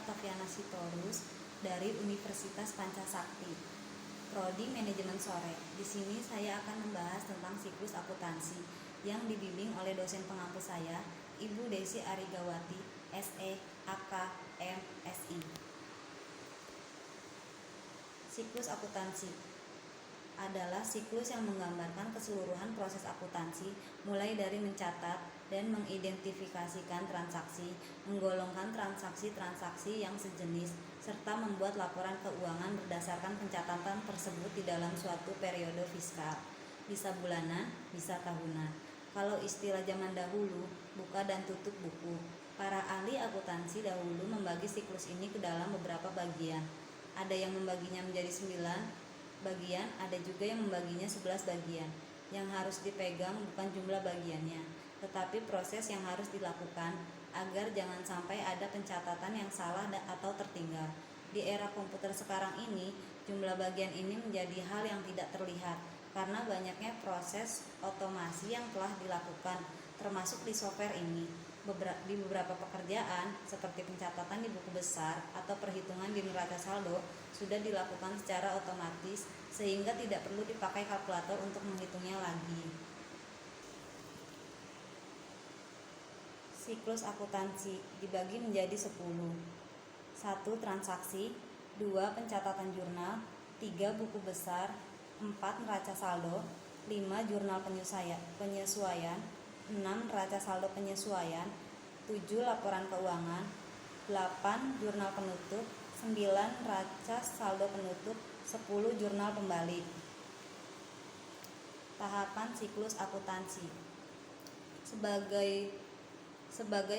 Octaviana Sitorus dari Universitas Pancasakti, Prodi Manajemen Sore. Di sini saya akan membahas tentang siklus akuntansi yang dibimbing oleh dosen pengampu saya, Ibu Desi Arigawati, SE, AK, MSI. Siklus akuntansi adalah siklus yang menggambarkan keseluruhan proses akuntansi, mulai dari mencatat dan mengidentifikasikan transaksi, menggolongkan transaksi-transaksi yang sejenis, serta membuat laporan keuangan berdasarkan pencatatan tersebut di dalam suatu periode fiskal, bisa bulanan, bisa tahunan. Kalau istilah zaman dahulu, buka dan tutup buku. Para ahli akuntansi dahulu membagi siklus ini ke dalam beberapa bagian. Ada yang membaginya menjadi 9 bagian, ada juga yang membaginya 11 bagian. Yang harus dipegang bukan jumlah bagiannya, tetapi proses yang harus dilakukan agar jangan sampai ada pencatatan yang salah atau tertinggal. Di era komputer sekarang ini, jumlah bagian ini menjadi hal yang tidak terlihat karena banyaknya proses otomasi yang telah dilakukan, termasuk di software ini. Di beberapa pekerjaan seperti pencatatan di buku besar atau perhitungan di neraca saldo sudah dilakukan secara otomatis sehingga tidak perlu dipakai kalkulator untuk menghitungnya lagi. Siklus akuntansi dibagi menjadi 10. 1. Transaksi. 2. Pencatatan jurnal. 3. Buku besar. 4. Neraca saldo. 5. Jurnal penyesuaian. 6. Neraca saldo penyesuaian. 7. Laporan keuangan. 8. Jurnal penutup. 9. Neraca saldo penutup. 10. Jurnal pembalik. Tahapan siklus akuntansi. Sebagai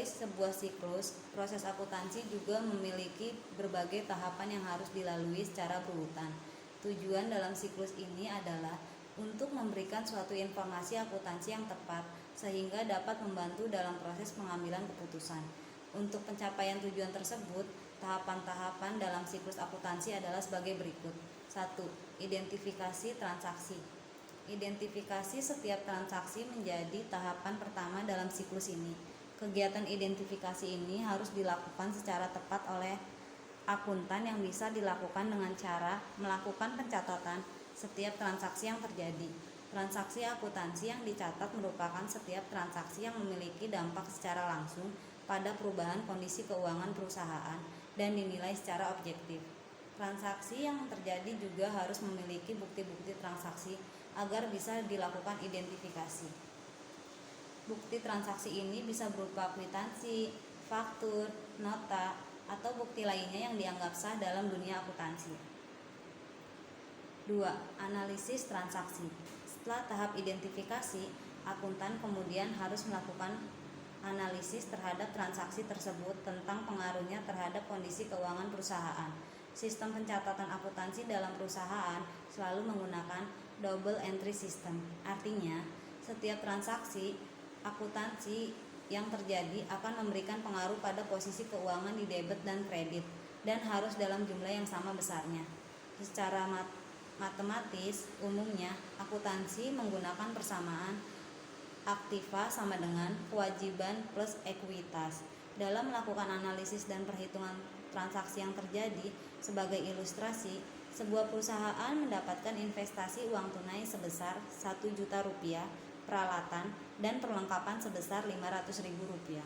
sebuah siklus, proses akuntansi juga memiliki berbagai tahapan yang harus dilalui secara berurutan. Tujuan dalam siklus ini adalah untuk memberikan suatu informasi akuntansi yang tepat sehingga dapat membantu dalam proses pengambilan keputusan. Untuk pencapaian tujuan tersebut, tahapan-tahapan dalam siklus akuntansi adalah sebagai berikut. 1. Identifikasi transaksi. Identifikasi setiap transaksi menjadi tahapan pertama dalam siklus ini. Kegiatan identifikasi ini harus dilakukan secara tepat oleh akuntan yang bisa dilakukan dengan cara melakukan pencatatan setiap transaksi yang terjadi. Transaksi akuntansi yang dicatat merupakan setiap transaksi yang memiliki dampak secara langsung pada perubahan kondisi keuangan perusahaan dan dinilai secara objektif. Transaksi yang terjadi juga harus memiliki bukti-bukti transaksi agar bisa dilakukan identifikasi. Bukti transaksi ini bisa berupa kwitansi, faktur, nota, atau bukti lainnya yang dianggap sah dalam dunia akuntansi. 2. Analisis transaksi. Setelah tahap identifikasi, akuntan kemudian harus melakukan analisis terhadap transaksi tersebut tentang pengaruhnya terhadap kondisi keuangan perusahaan. Sistem pencatatan akuntansi dalam perusahaan selalu menggunakan double entry system. Artinya, setiap transaksi akuntansi yang terjadi akan memberikan pengaruh pada posisi keuangan di debit dan kredit dan harus dalam jumlah yang sama besarnya. Secara matematis, umumnya akuntansi menggunakan persamaan aktiva sama dengan kewajiban plus ekuitas. Dalam melakukan analisis dan perhitungan transaksi yang terjadi, sebagai ilustrasi, sebuah perusahaan mendapatkan investasi uang tunai sebesar 1 juta rupiah, peralatan, dan perlengkapan sebesar 500.000 rupiah.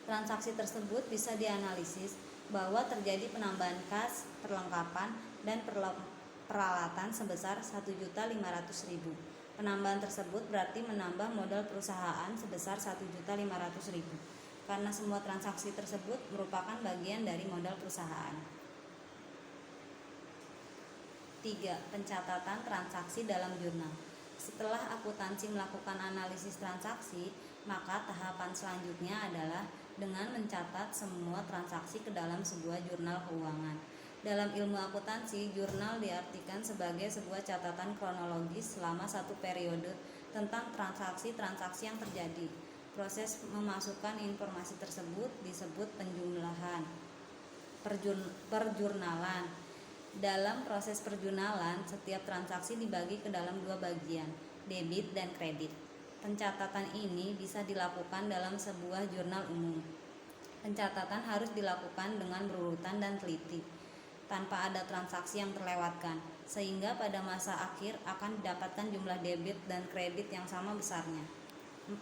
Transaksi tersebut bisa dianalisis bahwa terjadi penambahan kas, perlengkapan, dan peralatan sebesar 1.500.000. Penambahan tersebut berarti menambah modal perusahaan sebesar 1.500.000 karena semua transaksi tersebut merupakan bagian dari modal perusahaan. 3. Pencatatan transaksi dalam jurnal. Setelah akuntansi melakukan analisis transaksi, maka tahapan selanjutnya adalah dengan mencatat semua transaksi ke dalam sebuah jurnal keuangan. Dalam ilmu akuntansi, jurnal diartikan sebagai sebuah catatan kronologis selama satu periode tentang transaksi-transaksi yang terjadi. Proses memasukkan informasi tersebut disebut penjumlahan. Perjurnalan. Dalam proses perjurnalan, setiap transaksi dibagi ke dalam 2 bagian, debit dan kredit. Pencatatan ini bisa dilakukan dalam sebuah jurnal umum. Pencatatan harus dilakukan dengan berurutan dan teliti, tanpa ada transaksi yang terlewatkan, sehingga pada masa akhir akan didapatkan jumlah debit dan kredit yang sama besarnya. 4.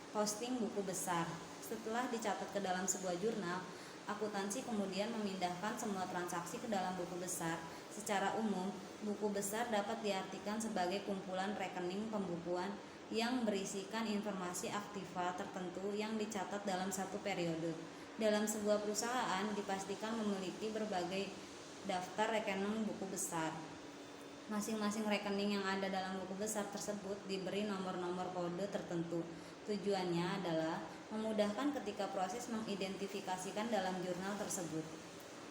Posting buku besar. Setelah dicatat ke dalam sebuah jurnal, akuntansi kemudian memindahkan semua transaksi ke dalam buku besar. Secara umum, buku besar dapat diartikan sebagai kumpulan rekening pembukuan yang berisikan informasi aktiva tertentu yang dicatat dalam satu periode. Dalam sebuah perusahaan dipastikan memiliki berbagai daftar rekening buku besar. Masing-masing rekening yang ada dalam buku besar tersebut diberi nomor-nomor kode tertentu. Tujuannya adalah memudahkan ketika proses mengidentifikasikan dalam jurnal tersebut.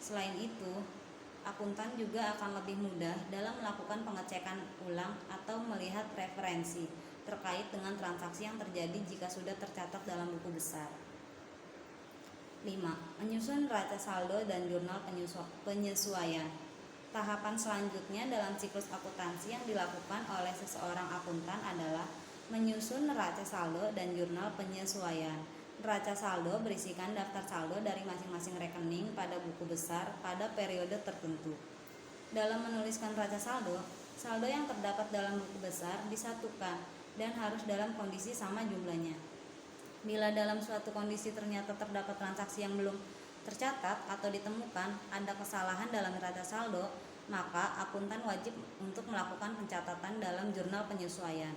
Selain itu, akuntan juga akan lebih mudah dalam melakukan pengecekan ulang atau melihat referensi terkait dengan transaksi yang terjadi jika sudah tercatat dalam buku besar. 5. Menyusun neraca saldo dan jurnal penyesuaian. Tahapan selanjutnya dalam siklus akuntansi yang dilakukan oleh seseorang akuntan adalah menyusun neraca saldo dan jurnal penyesuaian. Neraca saldo berisikan daftar saldo dari masing-masing rekening pada buku besar pada periode tertentu. Dalam menuliskan neraca saldo, saldo yang terdapat dalam buku besar disatukan dan harus dalam kondisi sama jumlahnya. Bila dalam suatu kondisi ternyata terdapat transaksi yang belum tercatat atau ditemukan ada kesalahan dalam neraca saldo, maka akuntan wajib untuk melakukan pencatatan dalam jurnal penyesuaian.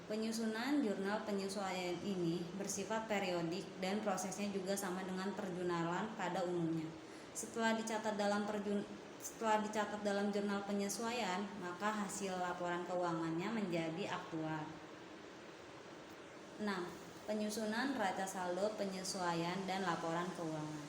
Penyusunan jurnal penyesuaian ini bersifat periodik dan prosesnya juga sama dengan perjurnalan pada umumnya. Setelah dicatat dalam jurnal penyesuaian, maka hasil laporan keuangannya menjadi aktual. 6. Penyusunan neraca saldo, penyesuaian, dan laporan keuangan.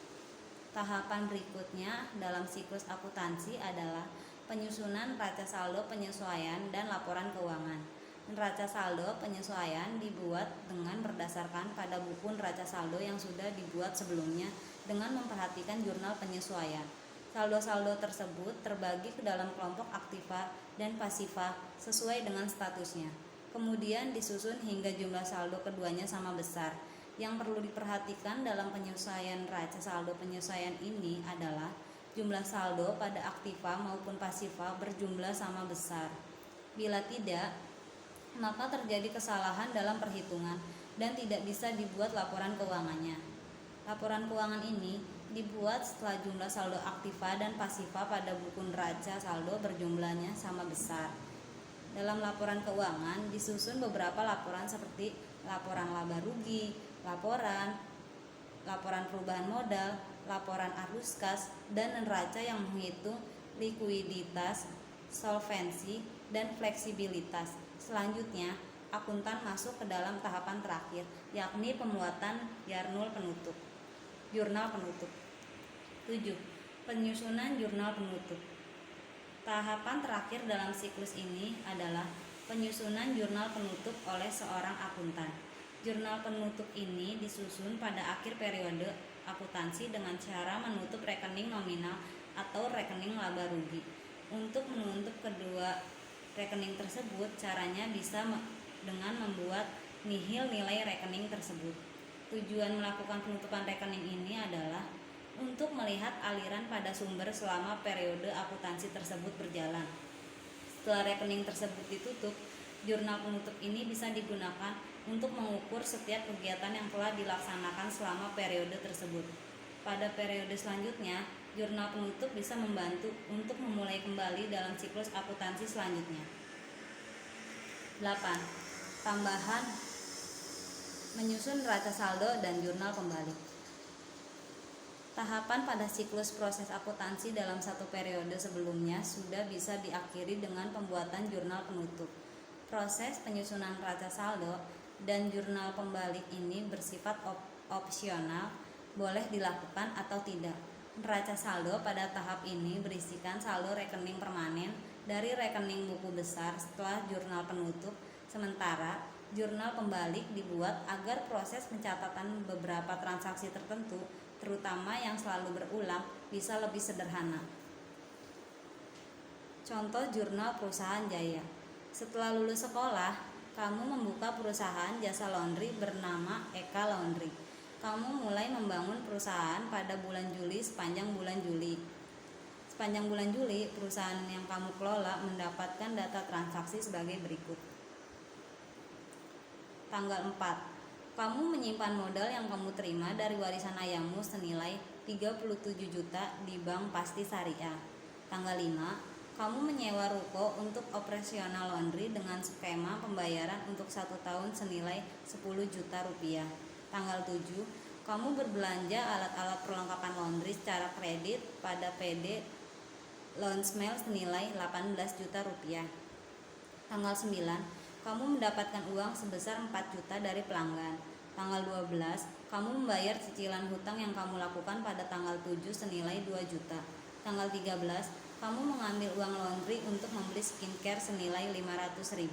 Tahapan berikutnya dalam siklus akuntansi adalah penyusunan neraca saldo, penyesuaian, dan laporan keuangan. Neraca saldo penyesuaian dibuat dengan berdasarkan pada buku neraca saldo yang sudah dibuat sebelumnya dengan memperhatikan jurnal penyesuaian. Saldo-saldo tersebut terbagi ke dalam kelompok aktiva dan pasiva sesuai dengan statusnya. Kemudian disusun hingga jumlah saldo keduanya sama besar. Yang perlu diperhatikan dalam penyesuaian neraca saldo penyesuaian ini adalah jumlah saldo pada aktiva maupun pasiva berjumlah sama besar. Bila tidak, maka terjadi kesalahan dalam perhitungan dan tidak bisa dibuat laporan keuangannya. Laporan keuangan ini dibuat setelah jumlah saldo aktiva dan pasiva pada buku neraca saldo berjumlahnya sama besar. Dalam laporan keuangan disusun beberapa laporan seperti laporan laba rugi, laporan perubahan modal, laporan arus kas, dan neraca yang menghitung likuiditas, solvensi, dan fleksibilitas. Selanjutnya, akuntan masuk ke dalam tahapan terakhir, yakni pembuatan jurnal penutup. 7. Penyusunan jurnal penutup. Tahapan terakhir dalam siklus ini adalah penyusunan jurnal penutup oleh seorang akuntan. Jurnal penutup ini disusun pada akhir periode akuntansi dengan cara menutup rekening nominal atau rekening laba rugi. Untuk menutup kedua rekening tersebut, caranya bisa dengan membuat nihil nilai rekening tersebut. Tujuan melakukan penutupan rekening ini adalah untuk melihat aliran pada sumber selama periode akuntansi tersebut berjalan. Setelah rekening tersebut ditutup, jurnal penutup ini bisa digunakan untuk mengukur setiap kegiatan yang telah dilaksanakan selama periode tersebut. Pada periode selanjutnya, jurnal penutup bisa membantu untuk memulai kembali dalam siklus akuntansi selanjutnya. 8. Tambahan menyusun neraca saldo dan jurnal pembalik. Tahapan pada siklus proses akuntansi dalam satu periode sebelumnya sudah bisa diakhiri dengan pembuatan jurnal penutup. Proses penyusunan neraca saldo dan jurnal pembalik ini bersifat opsional, boleh dilakukan atau tidak. Neraca saldo pada tahap ini berisikan saldo rekening permanen dari rekening buku besar setelah jurnal penutup, sementara jurnal pembalik dibuat agar proses pencatatan beberapa transaksi tertentu, terutama yang selalu berulang, bisa lebih sederhana. Contoh jurnal perusahaan Jaya. Setelah lulus sekolah, kamu membuka perusahaan jasa laundry bernama Eka Laundry. kamu mulai membangun perusahaan pada bulan Juli. Sepanjang bulan Juli, perusahaan yang kamu kelola mendapatkan data transaksi sebagai berikut. Tanggal 4. Kamu menyimpan modal yang kamu terima dari warisan ayahmu senilai 37 juta di Bank Pasti Syariah. Tanggal 5. Kamu menyewa ruko untuk operasional laundry dengan skema pembayaran untuk 1 tahun senilai 10 juta rupiah. Tanggal 7. Kamu berbelanja alat-alat perlengkapan laundry secara kredit pada PD Laundmail senilai 18 juta rupiah. Tanggal 9. Kamu mendapatkan uang sebesar 4 juta dari pelanggan. Tanggal 12. Kamu membayar cicilan hutang yang kamu lakukan pada tanggal 7 senilai 2 juta. Tanggal 13. Kamu mengambil uang laundry untuk membeli skincare senilai 500.000.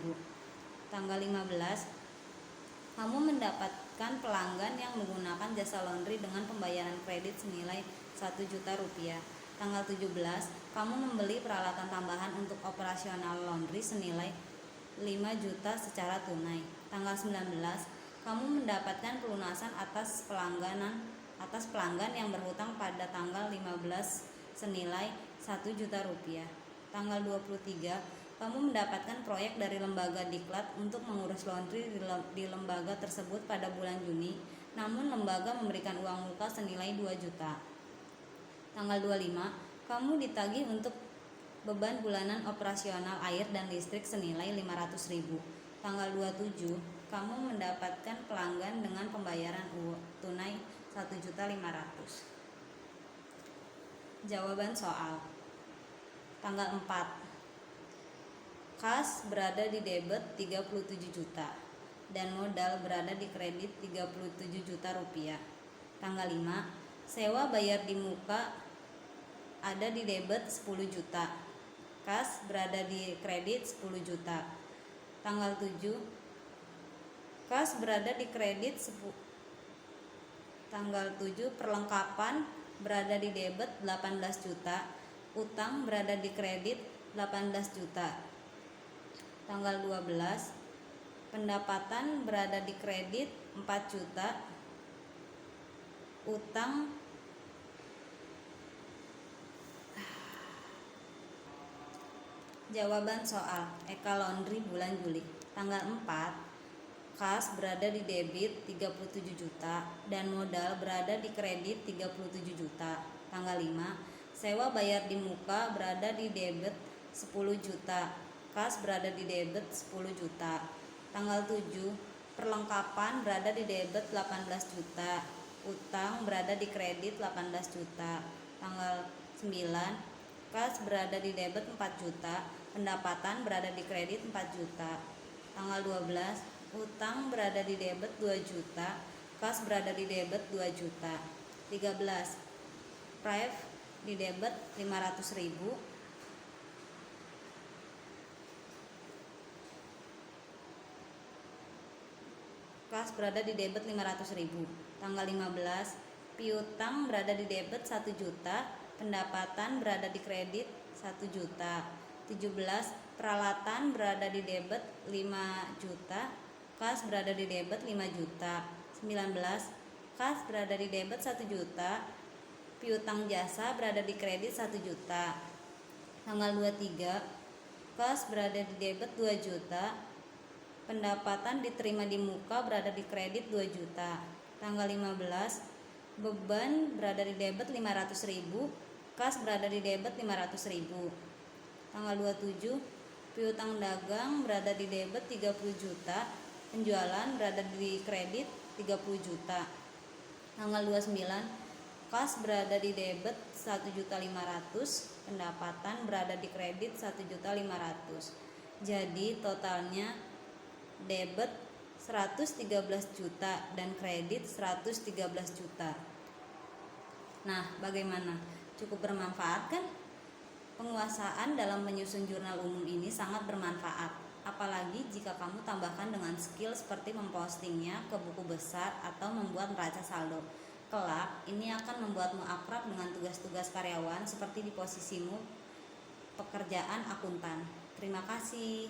Tanggal 15. Kamu mendapatkan pelanggan yang menggunakan jasa laundry dengan pembayaran kredit senilai 1 juta rupiah. Tanggal 17. Kamu membeli peralatan tambahan untuk operasional laundry senilai 5 juta secara tunai. Tanggal 19. Kamu mendapatkan pelunasan atas pelanggan yang berhutang pada tanggal 15 senilai 1 juta rupiah. Tanggal 23. Kamu mendapatkan proyek dari lembaga diklat untuk mengurus laundry di lembaga tersebut pada bulan Juni, namun lembaga memberikan uang muka senilai 2 juta. Tanggal 25. Kamu ditagih untuk beban bulanan operasional air dan listrik senilai 500.000. Tanggal 27. Kamu mendapatkan pelanggan dengan pembayaran tunai 1.500.000. Jawaban soal. Tanggal 4. Kas berada di debit 37 juta dan modal berada di kredit 37 juta rupiah. Tanggal 5. Sewa bayar di muka ada di debit 10 juta. Kas berada di kredit 10 juta. Tanggal 7. Kas berada di kredit Tanggal 7. Perlengkapan berada di debit 18 juta. Utang berada di kredit 18 juta. Tanggal 12. Pendapatan berada di kredit 4 juta. Utang Jawaban soal Eka Laundry bulan Juli. Tanggal 4. Kas berada di debit 37 juta dan modal berada di kredit 37 juta. Tanggal 5. Sewa bayar di muka berada di debit 10 juta. Kas berada di debit 10 juta. Tanggal 7. Perlengkapan berada di debit 18 juta. Utang berada di kredit 18 juta. Tanggal 9. Kas berada di debit 4 juta. Pendapatan berada di kredit 4 juta. Tanggal 12. Utang berada di debit 2 juta. Kas berada di debit 2 juta. 13. Prive di debit 500.000. Kas berada di debit 500.000. Tanggal 15. Piutang berada di debit 1 juta. Pendapatan berada di kredit 1 juta. 17. Peralatan berada di debit 5 juta. Kas berada di debit 5 juta. 19. Kas berada di debit 1 juta. Piutang jasa berada di kredit 1 juta. Tanggal 23. Kas berada di debit 2 juta. Pendapatan diterima di muka berada di kredit 2 juta. Tanggal 15. Beban berada di debit 500.000. Kas berada di debit 500.000. Tanggal 27. Piutang dagang berada di debit 30 juta. Penjualan berada di kredit 30 juta. Tanggal 29. Kas berada di debit 1.500.000. Pendapatan berada di kredit 1.500.000. Jadi totalnya debit 113 juta dan kredit 113 juta. Nah, bagaimana? Cukup bermanfaat kan? Penguasaan dalam menyusun jurnal umum ini sangat bermanfaat, apalagi jika kamu tambahkan dengan skill seperti mempostingnya ke buku besar atau membuat neraca saldo. Kelak, ini akan membuatmu akrab dengan tugas-tugas karyawan seperti di posisimu pekerjaan akuntan. Terima kasih.